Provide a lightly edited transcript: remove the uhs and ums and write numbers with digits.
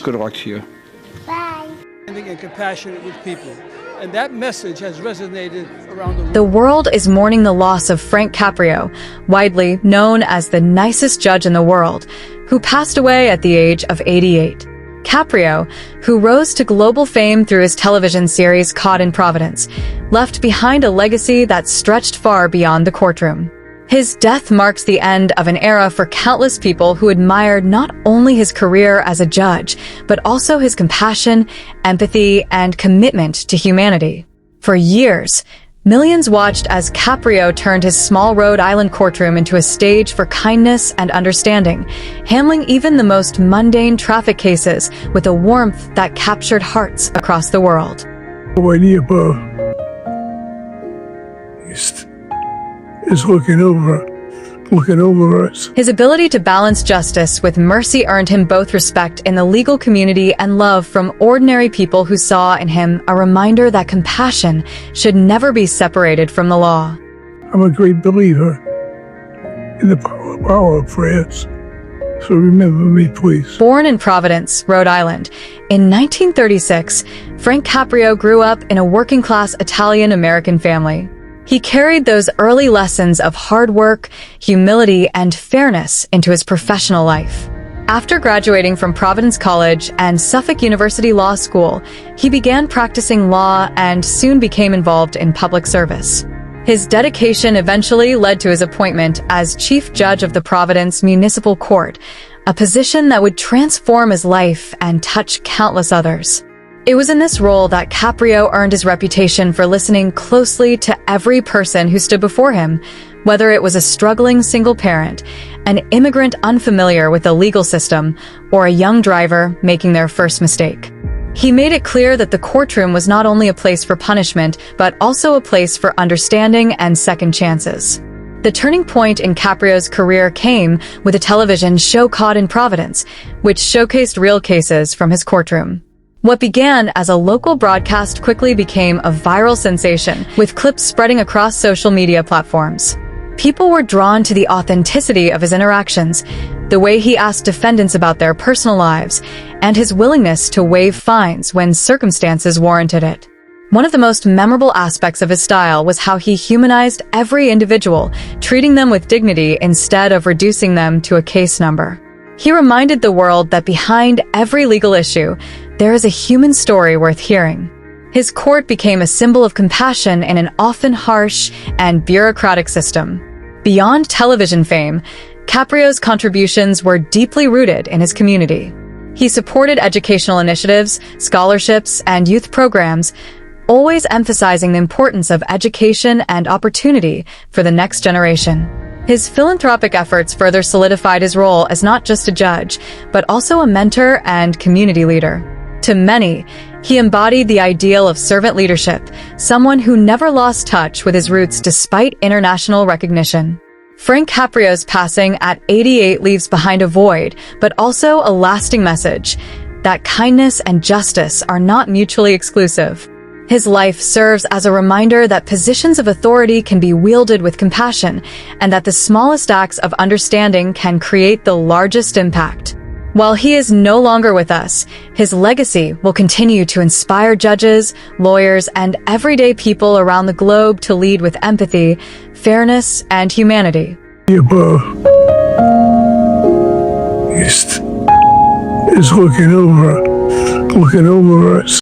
Good luck to you. Bye. And compassionate with people. And that message has resonated around the world. The world is mourning the loss of Frank Caprio, widely known as the nicest judge in the world, who passed away at the age of 88. Caprio, who rose to global fame through his television series Caught in Providence, left behind a legacy that stretched far beyond the courtroom. His death marks the end of an era for countless people who admired not only his career as a judge, but also his compassion, empathy, and commitment to humanity. For years, millions watched as Caprio turned his small Rhode Island courtroom into a stage for kindness and understanding, handling even the most mundane traffic cases with a warmth that captured hearts across the world. Way above is looking over us. His ability to balance justice with mercy earned him both respect in the legal community and love from ordinary people who saw in him a reminder that compassion should never be separated from the law. I'm a great believer in the power of prayers, so remember me, please. Born in Providence, Rhode Island, in 1936, Frank Caprio grew up in a working-class Italian-American family. He carried those early lessons of hard work, humility, and fairness into his professional life. After graduating from Providence College and Suffolk University Law School, he began practicing law and soon became involved in public service. His dedication eventually led to his appointment as Chief Judge of the Providence Municipal Court, a position that would transform his life and touch countless others. It was in this role that Caprio earned his reputation for listening closely to every person who stood before him, whether it was a struggling single parent, an immigrant unfamiliar with the legal system, or a young driver making their first mistake. He made it clear that the courtroom was not only a place for punishment, but also a place for understanding and second chances. The turning point in Caprio's career came with a television show Caught in Providence, which showcased real cases from his courtroom. What began as a local broadcast quickly became a viral sensation, with clips spreading across social media platforms. People were drawn to the authenticity of his interactions, the way he asked defendants about their personal lives, and his willingness to waive fines when circumstances warranted it. One of the most memorable aspects of his style was how he humanized every individual, treating them with dignity instead of reducing them to a case number. He reminded the world that behind every legal issue, there is a human story worth hearing. His court became a symbol of compassion in an often harsh and bureaucratic system. Beyond television fame, Caprio's contributions were deeply rooted in his community. He supported educational initiatives, scholarships, and youth programs, always emphasizing the importance of education and opportunity for the next generation. His philanthropic efforts further solidified his role as not just a judge, but also a mentor and community leader. To many, he embodied the ideal of servant leadership, someone who never lost touch with his roots despite international recognition. Frank Caprio's passing at 88 leaves behind a void, but also a lasting message that kindness and justice are not mutually exclusive. His life serves as a reminder that positions of authority can be wielded with compassion, and that the smallest acts of understanding can create the largest impact. While he is no longer with us, his legacy will continue to inspire judges, lawyers, and everyday people around the globe to lead with empathy, fairness, and humanity. Above is looking over us.